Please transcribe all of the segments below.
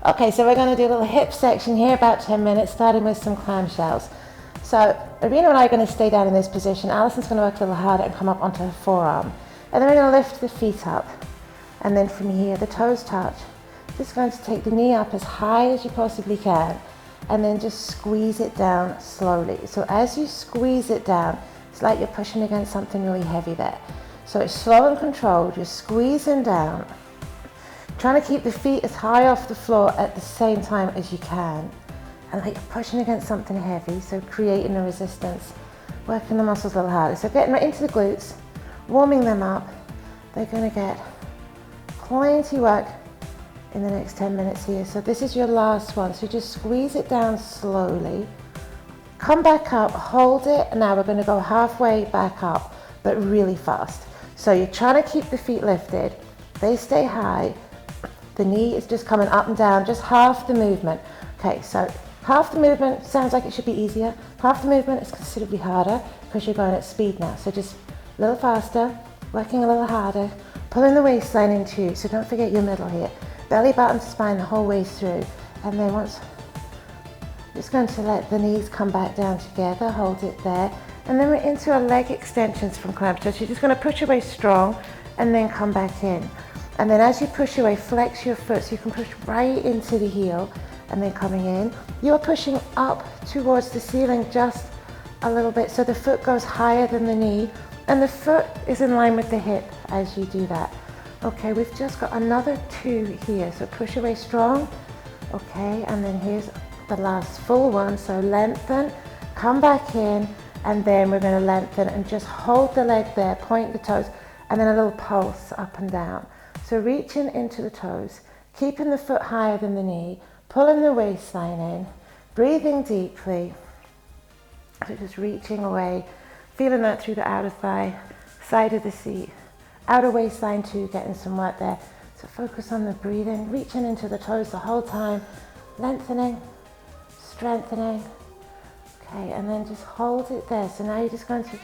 Okay, so we're going to do a little hip section here, about 10 minutes, starting with some clamshells. So Irina and I are going to stay down in this position. Alison's going to work a little harder and come up onto her forearm. And then we're going to lift the feet up. And then from here, the toes touch. Just going to take the knee up as high as you possibly can. And then just squeeze it down slowly. So as you squeeze it down, it's like you're pushing against something really heavy there. So it's slow and controlled. You're squeezing down. Trying to keep the feet as high off the floor at the same time as you can. And like you're pushing against something heavy, so creating a resistance. Working the muscles a little harder. So getting right into the glutes, warming them up. They're going to get plenty work in the next 10 minutes here. So this is your last one. So just squeeze it down slowly. Come back up, hold it. And now we're going to go halfway back up, but really fast. So you're trying to keep the feet lifted. They stay high. The knee is just coming up and down, just half the movement. Okay, so half the movement sounds like it should be easier. Half the movement is considerably harder because you're going at speed now. So just a little faster, working a little harder, pulling the waistline into you. So don't forget your middle here. Belly button to spine the whole way through. And then once, just going to let the knees come back down together, hold it there. And then we're into our leg extensions from clamshells. So you're just going to push away strong and then come back in. And then as you push away, flex your foot so you can push right into the heel and then coming in. You're pushing up towards the ceiling just a little bit so the foot goes higher than the knee and the foot is in line with the hip as you do that. Okay, we've just got another 2 here. So push away strong. Okay, and then here's the last full one. So lengthen, come back in, and then we're going to lengthen and just hold the leg there, point the toes, and then a little pulse up and down. So reaching into the toes, keeping the foot higher than the knee, pulling the waistline in, breathing deeply. So just reaching away, feeling that through the outer thigh, side of the seat, outer waistline too, getting some work there. So focus on the breathing, reaching into the toes the whole time, lengthening, strengthening. Okay, and then just hold it there. So now you're just going to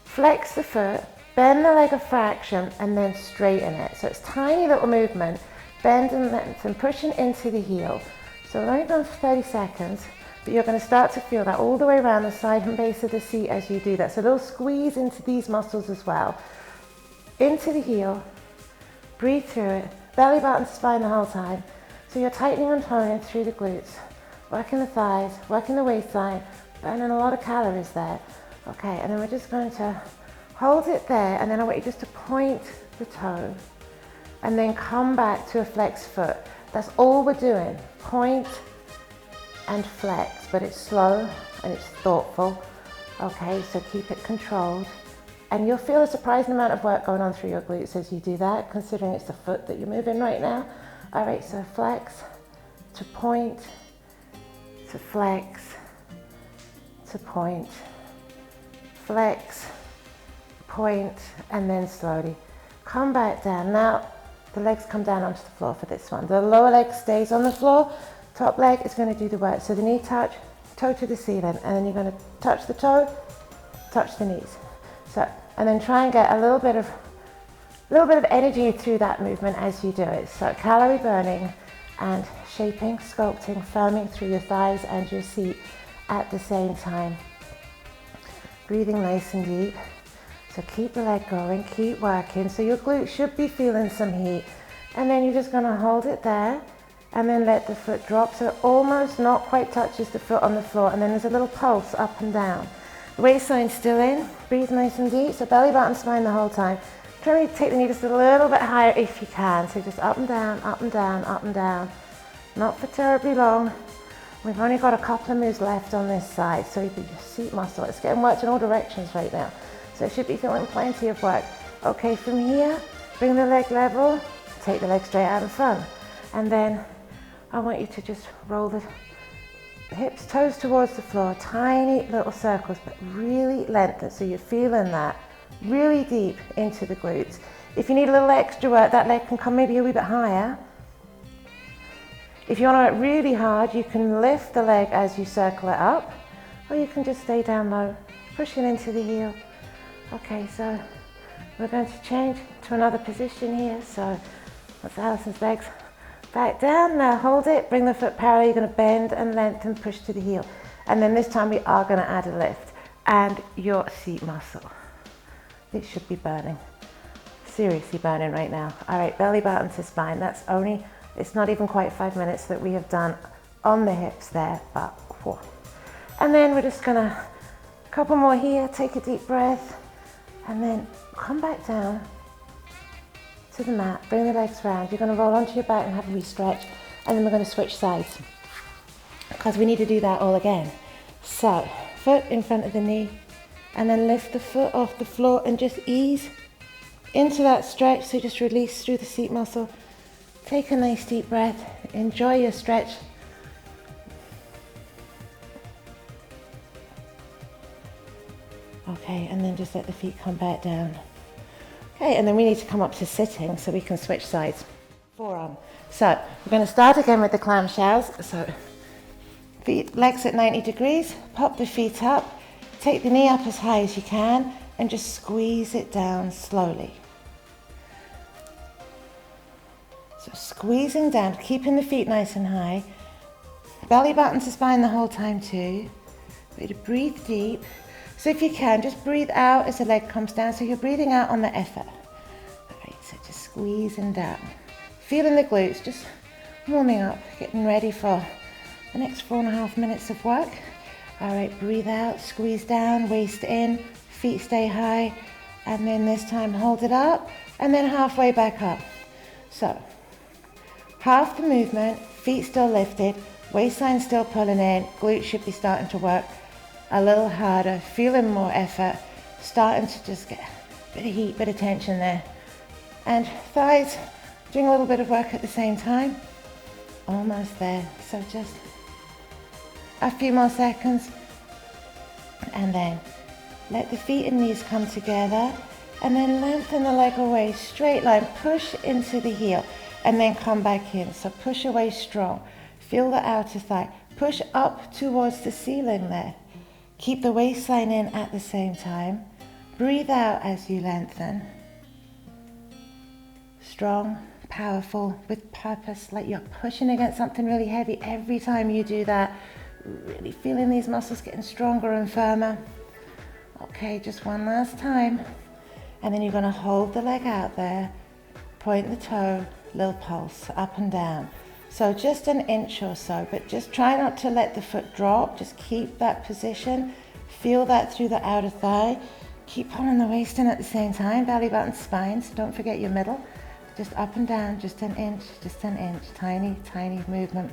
flex the foot, bend the leg a fraction and then straighten it. So it's tiny little movement, bend and lengthen, pushing into the heel. So we're only going for 30 seconds, but you're going to start to feel that all the way around the side and base of the seat as you do that. So a little squeeze into these muscles as well. Into the heel, breathe through it, belly button to spine the whole time. So you're tightening and toning through the glutes, working the thighs, working the waistline, burning a lot of calories there. Okay, and then we're just going to hold it there, and then I want you just to point the toe and then come back to a flexed foot. That's all we're doing. Point and flex, but it's slow and it's thoughtful. Okay, so keep it controlled. And you'll feel a surprising amount of work going on through your glutes as you do that, considering it's the foot that you're moving right now. All right, so flex to point, to flex, to point, flex, point, and then slowly come back down. Now the legs come down onto the floor for this one. The lower leg stays on the floor, top leg is going to do the work. So the knee touch, toe to the ceiling, and then you're going to touch the toe, touch the knees. So, and then try and get a little bit of energy through that movement as you do it. So calorie burning and shaping, sculpting, firming through your thighs and your seat at the same time. Breathing nice and deep. So keep the leg going, keep working. So your glutes should be feeling some heat. And then you're just going to hold it there and then let the foot drop so it almost not quite touches the foot on the floor. And then there's a little pulse up and down. The waistline still in, breathe nice and deep. So belly button spine the whole time. Try to take the knee just a little bit higher if you can. So just up and down, up and down, up and down. Not for terribly long. We've only got a couple of moves left on this side. So your seat muscle, it's getting worked in all directions right now. So it should be feeling plenty of work. Okay, from here, bring the leg level, take the leg straight out in front. And then I want you to just roll the hips, toes towards the floor, tiny little circles, but really lengthen. So you're feeling that really deep into the glutes. If you need a little extra work, that leg can come maybe a wee bit higher. If you want to work really hard, you can lift the leg as you circle it up, or you can just stay down low, pushing into the heel. Okay, so we're going to change to another position here. So that's Alison's legs back down. Now hold it, bring the foot parallel. You're going to bend and lengthen, push to the heel. And then this time we are going to add a lift. And your seat muscle. It should be burning. Seriously burning right now. All right, belly button to spine. It's not even quite 5 minutes that we have done on the hips there, but whoa. And then we're just going to, a couple more here, take a deep breath, and then come back down to the mat, bring the legs round. You're going to roll onto your back and have a wee stretch, and then we're going to switch sides because we need to do that all again. So, foot in front of the knee, and then lift the foot off the floor and just ease into that stretch. So just release through the seat muscle. Take a nice deep breath, enjoy your stretch. Okay, and then just let the feet come back down. Okay, and then we need to come up to sitting so we can switch sides. Forearm. So we're going to start again with the clamshells. So feet, legs at 90 degrees, pop the feet up, take the knee up as high as you can, and just squeeze it down slowly. So squeezing down, keeping the feet nice and high. Belly button to spine the whole time too. Way to breathe deep. So if you can, just breathe out as the leg comes down. So you're breathing out on the effort. All right, so just squeezing down. Feeling the glutes, just warming up, getting ready for the next 4.5 minutes of work. All right, breathe out, squeeze down, waist in, feet stay high. And then this time hold it up and then halfway back up. So half the movement, feet still lifted, waistline still pulling in, glutes should be starting to work a little harder, feeling more effort, starting to just get a bit of heat, bit of tension there. And thighs, doing a little bit of work at the same time. Almost there, so just a few more seconds. And then let the feet and knees come together, and then lengthen the leg away, straight line, push into the heel, and then come back in. So push away strong, feel the outer thigh, push up towards the ceiling there. Keep the waistline in at the same time. Breathe out as you lengthen. Strong, powerful, with purpose, like you're pushing against something really heavy. Every time you do that, really feeling these muscles getting stronger and firmer. Okay, just one last time. And then you're going to hold the leg out there, point the toe, little pulse, up and down. So just an inch or so, but just try not to let the foot drop. Just keep that position. Feel that through the outer thigh. Keep pulling the waist in at the same time. Belly button, spine, so don't forget your middle. Just up and down, just an inch, tiny, tiny movement.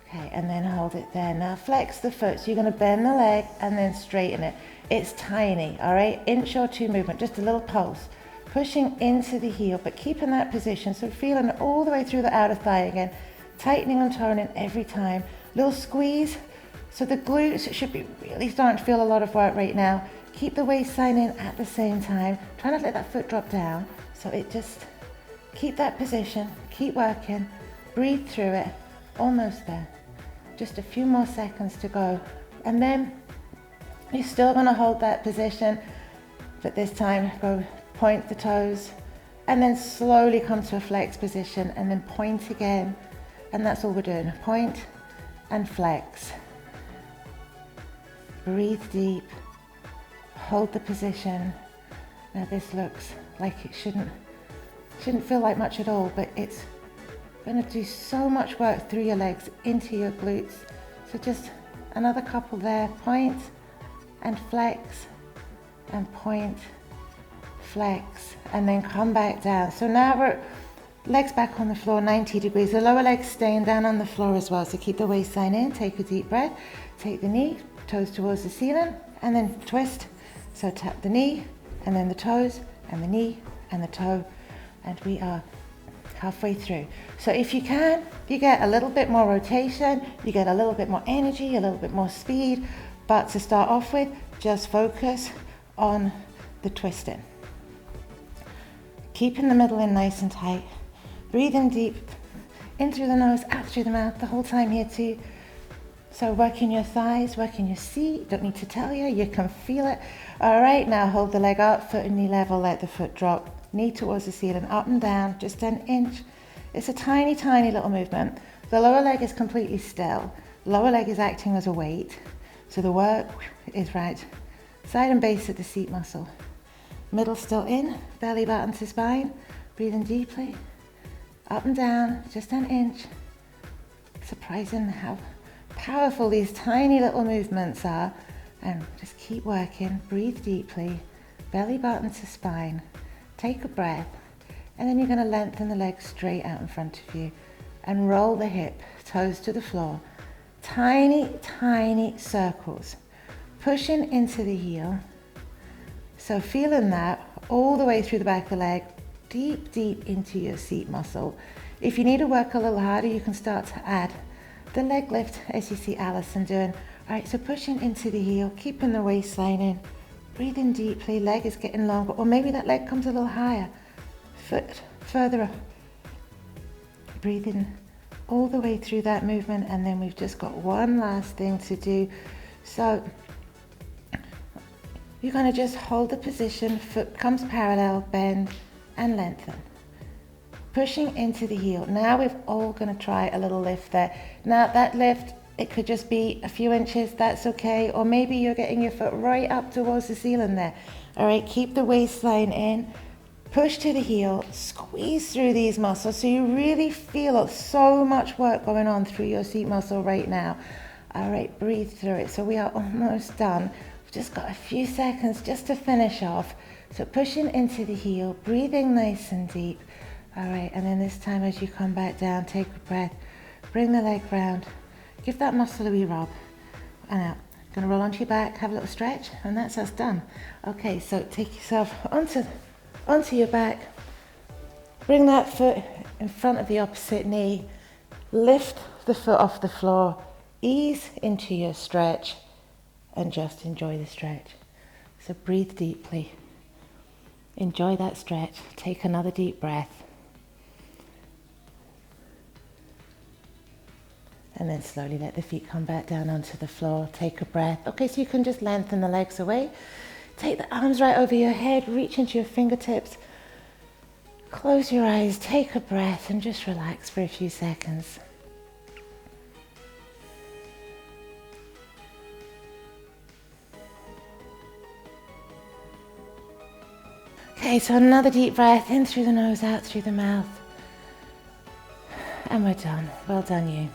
Okay, and then hold it there. Now flex the foot, so you're going to bend the leg and then straighten it. It's tiny, all right? Inch or two movement, just a little pulse. Pushing into the heel, but keeping that position. So feeling it all the way through the outer thigh again. Tightening and toning every time. Little squeeze. So the glutes should be really starting to feel a lot of work right now. Keep the waistline in at the same time. Try not to let that foot drop down. So it just, keep that position, keep working, breathe through it. Almost there. Just a few more seconds to go. And then you're still going to hold that position, but this time go point the toes and then slowly come to a flex position and then point again. And that's all we're doing. Point and flex. Breathe deep. Hold the position. Now this looks like it shouldn't feel like much at all, but it's going to do so much work through your legs into your glutes. So just another couple there. Point and flex, and point, flex, and then come back down. So now we're legs back on the floor, 90 degrees. The lower leg's staying down on the floor as well. So keep the waistline in, take a deep breath, take the knee, toes towards the ceiling, and then twist. So tap the knee, and then the toes, and the knee, and the toe, and we are halfway through. So if you can, you get a little bit more rotation, you get a little bit more energy, a little bit more speed. But to start off with, just focus on the twisting. Keeping the middle in nice and tight. Breathing deep, in through the nose, out through the mouth, the whole time here too. So working your thighs, working your seat, don't need to tell you, you can feel it. All right, now hold the leg up, foot and knee level, let the foot drop, knee towards the ceiling, up and down, just an inch. It's a tiny, tiny little movement. The lower leg is completely still. Lower leg is acting as a weight. So the work is right. Side and base of the seat muscle. Middle still in, belly button to spine, breathing deeply. Up and down, just an inch. Surprising how powerful these tiny little movements are. And just keep working, breathe deeply, belly button to spine. Take a breath, and then you're going to lengthen the leg straight out in front of you and roll the hip, toes to the floor. Tiny, tiny circles, pushing into the heel. So feeling that all the way through the back of the leg, deep, deep into your seat muscle. If you need to work a little harder, you can start to add the leg lift as you see Alison doing. All right, so pushing into the heel, keeping the waistline in, breathing deeply, leg is getting longer, or maybe that leg comes a little higher, foot further up. Breathing all the way through that movement, and then we've just got one last thing to do. So you're going to just hold the position, foot comes parallel, bend and lengthen. Pushing into the heel. Now we're all going to try a little lift there. Now that lift, it could just be a few inches, that's okay. Or maybe you're getting your foot right up towards the ceiling there. All right, keep the waistline in. Push to the heel, squeeze through these muscles so you really feel so much work going on through your seat muscle right now. All right, breathe through it. So we are almost done. We've just got a few seconds just to finish off. So pushing into the heel, breathing nice and deep. All right, and then this time as you come back down, take a breath, bring the leg round, give that muscle a wee rub, and out. Gonna roll onto your back, have a little stretch, and that's us done. Okay, so take yourself onto your back, bring that foot in front of the opposite knee, lift the foot off the floor, ease into your stretch, and just enjoy the stretch. So breathe deeply, enjoy that stretch, take another deep breath, and then slowly let the feet come back down onto the floor, take a breath. Okay, so you can just lengthen the legs away. Take the arms right over your head, reach into your fingertips, close your eyes, take a breath, and just relax for a few seconds. Okay, so another deep breath, in through the nose, out through the mouth. And we're done. Well done you.